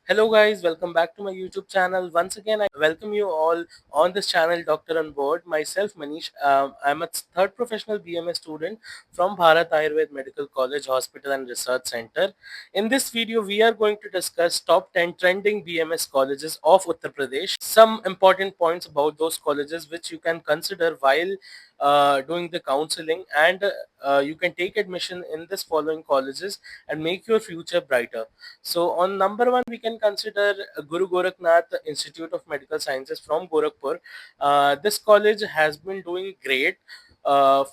Hello guys, welcome back to my YouTube channel. Once again, I welcome you all on this channel, Doctor on Board. Myself, Manish. I'm a third professional BMS student from Bharat Ayurved Medical College, Hospital and Research Center. In this video, we are going to discuss top 10 trending BMS colleges of Uttar Pradesh. Some important points about those colleges which you can consider while doing the counseling, and you can take admission in this following colleges and make your future brighter. So on number one, we can consider Guru Gorakhnath Institute of Medical Sciences from Gorakhpur. This college has been doing great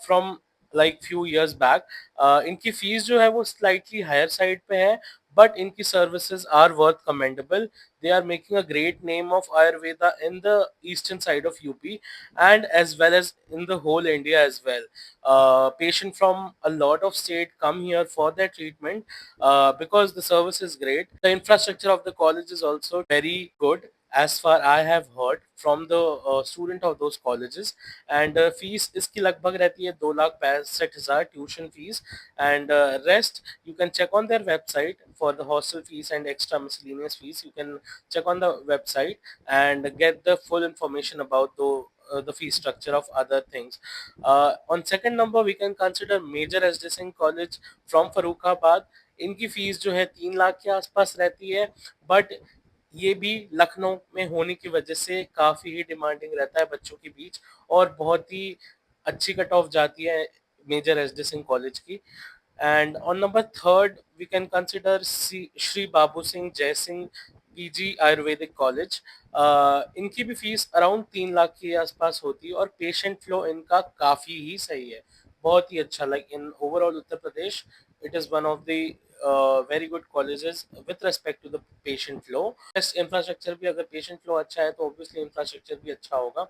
from like few years back. इनकी fees जो है वो slightly higher side पे है, but इनकी services are worth commendable. They are making a great name of Ayurveda in the eastern side of UP and as well as in the whole India as well. Patient from a lot of state come here for their treatment because the service is great. The infrastructure of the college is also very good as far I have heard from the student of those colleges. And fees इसकी लगभग रहती है 2,65,000 tuition fees, and rest you can check on their website for the hostel fees and extra miscellaneous fees. You can check on the website and get the full information about the fee structure of other things. On second number, we can consider Major SD Singh College from Farrukhabad. इनकी fees जो है 3 लाख के आसपास रहती है, but ये भी लखनऊ में होने की वजह से काफ़ी ही डिमांडिंग रहता है बच्चों के बीच, और बहुत ही अच्छी कट ऑफ जाती है मेजर एसडी सिंह कॉलेज की. And on number third, we can consider Shri Babu Singh Jai Singh PG Ayurvedic College. इनकी भी फीस अराउंड 3 लाख के आसपास होती है, और पेशेंट फ्लो इनका काफ़ी ही सही है, बहुत ही अच्छा. Like in overall Uttar Pradesh, it is one of the very good colleges with respect to the patient flow. Yes, infrastructure भी अगर patient flow अच्छा है तो obviously infrastructure भी अच्छा होगा.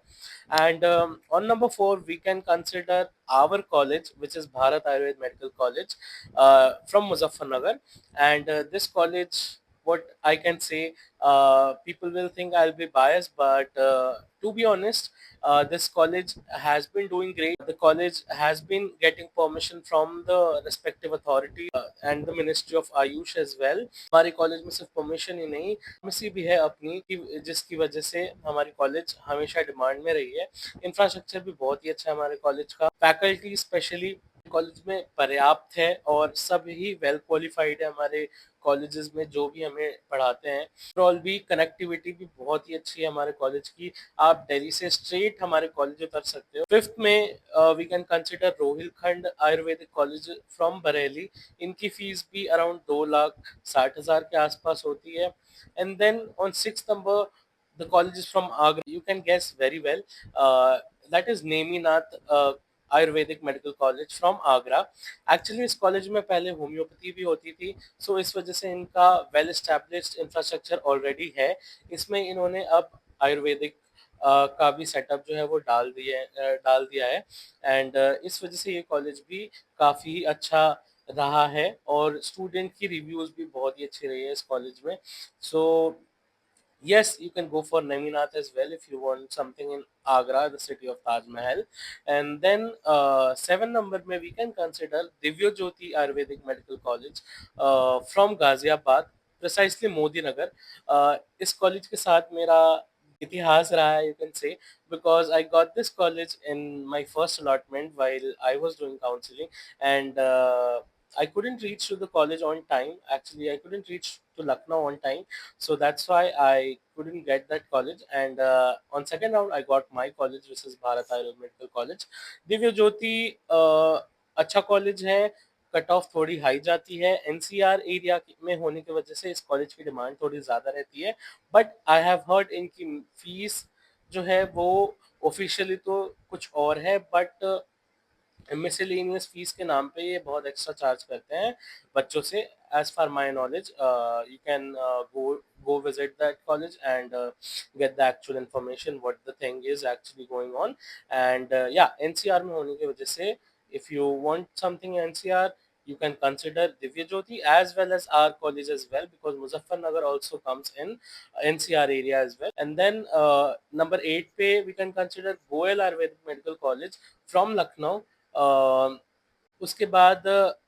And on number four, we can consider our college, which is Bharat Ayurved Medical College from Muzaffarnagar. And this college, what I can say, people will think I'll be biased, but to be honest, this college has been doing great. The college has been getting permission from the respective authority and the Ministry of Ayush as well. हमारे college में सिर्फ permission ही नहीं, pharmacy भी है अपनी जिसकी वजह से हमारी कॉलेज हमेशा डिमांड में रही है. इंफ्रास्ट्रक्चर भी बहुत ही अच्छा है हमारे कॉलेज का. फैकल्टी स्पेशली कॉलेज में पर्याप्त है और सब ही वेल क्वालिफाइड है हमारे कॉलेजेस में जो भी हमें पढ़ाते हैं. ओवरऑल भी कनेक्टिविटी भी बहुत ही अच्छी है हमारे कॉलेज की. आप दिल्ली से स्ट्रेट हमारे कॉलेज उतर सकते हो. फिफ्थ में we can consider Rohilkhand Ayurvedic college from Bareilly. इनकी फीस भी अराउंड 2,60,000 के आसपास होती है. And then on six number, the college is from Agra. You can guess very well. That is Neminath Ayurvedic medical college from Agra. Actually इस college में पहले homeopathy भी होती थी, सो इस वजह से इनका वेल एस्टैब्लिश्ड इंफ्रास्ट्रक्चर ऑलरेडी है. इसमें इन्होंने अब आयुर्वेदिक का भी सेटअप जो है वो डाल दिया है. एंड इस वजह से ये कॉलेज भी काफ़ी अच्छा रहा है, और स्टूडेंट की रिव्यूज़ भी बहुत ही अच्छी रही है इस कॉलेज में. सो yes, you can go for Naminath as well if you want something in Agra, the city of Taj Mahal. And then seven number में we can consider Divya Jyoti Ayurvedic Medical College from Ghaziabad, precisely Modi Nagar. इस college के साथ मेरा इतिहास रहा है, you can say, because I got this college in my first allotment while I was doing counseling. And I couldn't reach to the college on time. Actually, I couldn't reach to Lucknow on time, so that's why I couldn't get that college. And on second round I got my college, which is Bharat Ayurved Medical College. Divya ज्योति अच्छा college है. Cut off थोड़ी high जाती है, NCR area में होने की वजह से इस कॉलेज की डिमांड थोड़ी ज़्यादा रहती है. बट आई हैव हर्ड इनकी फीस जो है वो ऑफिशियली तो कुछ और है, बट मिसलेनियस फीस के नाम पे ये बहुत एक्स्ट्रा चार्ज करते हैं बच्चों से. As far my knowledge, you can go visit that college and get the actual information what the thing is actually going on. And yeah, NCR में होने की वजह से if you want something in NCR, you can consider Divya Jyoti as well as our college as well, because Muzaffarnagar also comes in NCR area as well. And then number 8 पे we can consider Goel Ayurvedic Medical College from Lucknow. उसके बाद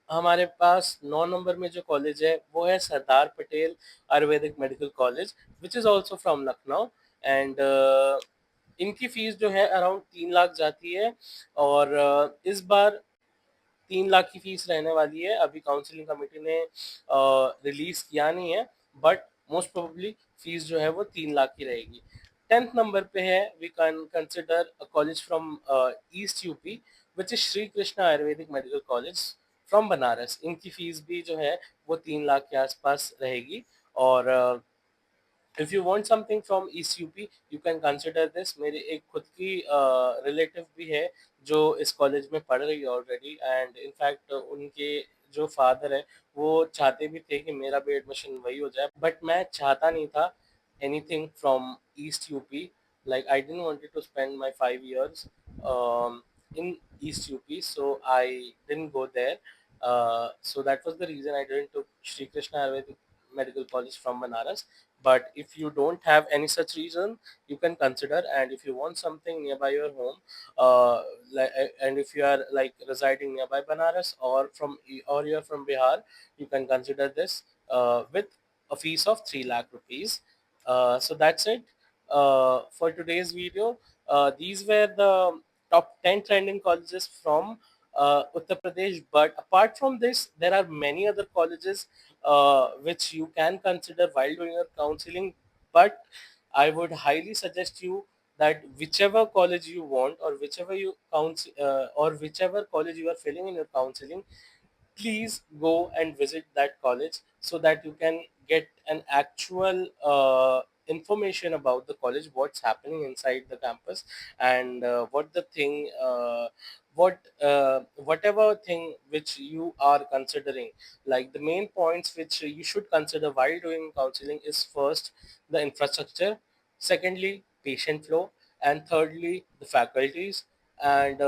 हमारे पास 9 number में जो college है वो है Sardar Patel Ayurvedic medical college, which is also from Lucknow. And इनकी फीस जो है अराउंड 3 लाख जाती है। और इस बार 3 लाख की फीस रहने वाली है। अभी काउंसलिंग कमेटी ने रिलीज किया नहीं है, बट मोस्ट प्रोबेबली फीस जो है वो 3 लाख की रहेगी। 10th नंबर पे है, we can consider a college from east UP, which is Shri Krishna Ayurvedic medical college from Banaras. इनकी फीस भी जो है वो 3 लाख के आसपास रहेगी। और if you want something from east UP you can consider this. मेरे एक खुद की रिलेटिव भी है जो इस कॉलेज में पढ़ रही है ऑलरेडी, एंड इनफैक्ट उनके जो फादर है वो चाहते भी थे कि मेरा भी एडमिशन वही हो जाए, बट मैं चाहता नहीं था anything from east UP. like I didn't wanted to spend my 5 years in East UP, so I didn't go there. So that was the reason I didn't took Shri Krishna Ayurvedic Medical College from Banaras. But if you don't have any such reason, you can consider. And if you want something nearby your home, and if you are like residing nearby Banaras or you're from Bihar, you can consider this with a fees of 3 lakh rupees. So that's it for today's video. These were the top 10 trending colleges from Uttar Pradesh. But apart from this, there are many other colleges which you can consider while doing your counseling. But I would highly suggest you that whichever college you want, or whichever you or whichever college you are filling in your counseling, please go and visit that college so that you can get an actual information about the college, what's happening inside the campus, and whatever thing which you are considering. Like the main points which you should consider while doing counseling is: first, the infrastructure; secondly, patient flow; and thirdly, the faculties. And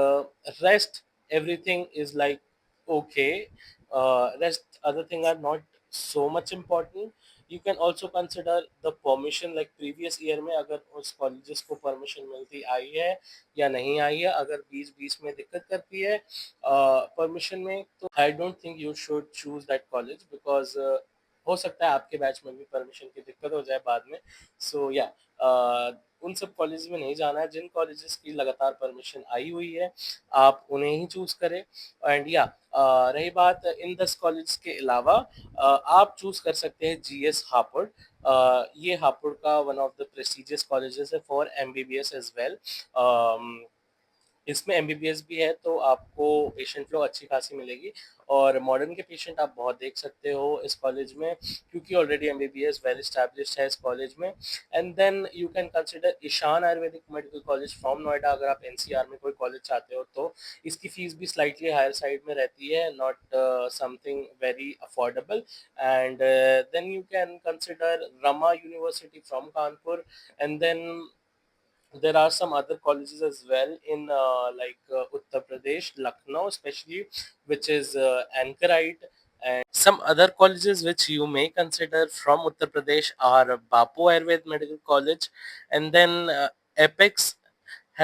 rest, everything is like okay. Rest other thing are not so much important. You can also consider the permission, like previous year में अगर उस colleges को permission मिलती आई है या नहीं आई है, अगर बीच बीच में दिक्कत करती है permission में, तो I don't think you should choose that college, because हो सकता है आपके बैच में भी परमिशन की दिक्कत हो जाए बाद में। सो या उन सब कॉलेज में नहीं जाना है। जिन कॉलेजेस की लगातार परमिशन आई हुई है आप उन्हें ही चूज करें। एंड या रही बात इन 10 कॉलेज के अलावा, आप चूज कर सकते हैं जीएस हापुड़। ये हापुड़ का one of the prestigious colleges है फॉर एमबीबीएस एज वेल। इसमें एमबीबीएस भी है तो आपको पेशेंट फ्लो अच्छी खासी मिलेगी, और मॉडर्न के पेशेंट आप बहुत देख सकते हो इस कॉलेज में, क्योंकि ऑलरेडी एमबीबीएस वेल एस्टैब्लिश्ड है इस कॉलेज में। And then you can consider Ishan Ayurvedic medical college from Noida. अगर आप एनसीआर में कोई कॉलेज चाहते हो तो इसकी फीस भी स्लाइटली हायर साइड में रहती है, not something very affordable. And then you can consider Rama university from Kanpur. And then there are some other colleges as well in Uttar Pradesh, Lucknow especially, which is Anchorite. And some other colleges which you may consider from Uttar Pradesh are Bapu Ayurved Medical College, and then Apex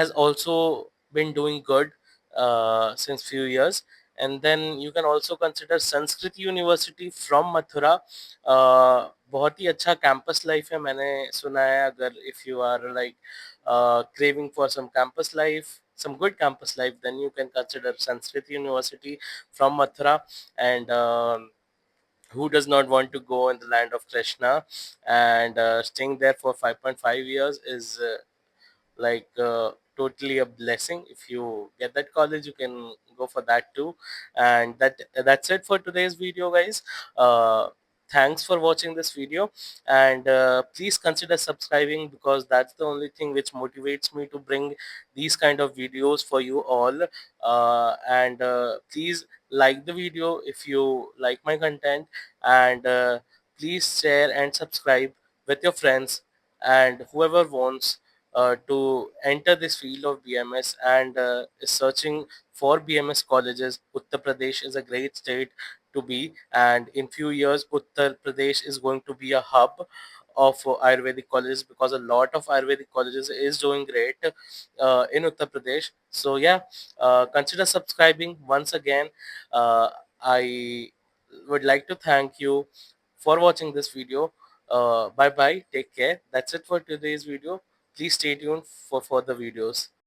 has also been doing good since few years. And then you can also consider Sanskrit University from Mathura. बहुत ही अच्छा campus life है मैंने सुना है। अगर if you are like craving for some campus life, some good campus life, then you can consider Sanskrit University from Mathura. And who does not want to go in the land of Krishna, and staying there for 5.5 years is totally a blessing. If you get that college, you can go for that too. And that's it for today's video, guys. Thanks for watching this video, and please consider subscribing, because that's the only thing which motivates me to bring these kind of videos for you all. And please like the video if you like my content, and please share and subscribe with your friends and whoever wants to enter this field of BMS and is searching for BMS colleges. Uttar Pradesh is a great state to be, and in few years Uttar Pradesh is going to be a hub of Ayurvedic colleges, because a lot of Ayurvedic colleges is doing great in Uttar Pradesh. So yeah, consider subscribing once again. I would like to thank you for watching this video. Bye bye. Take care. That's it for today's video. Please stay tuned for further videos.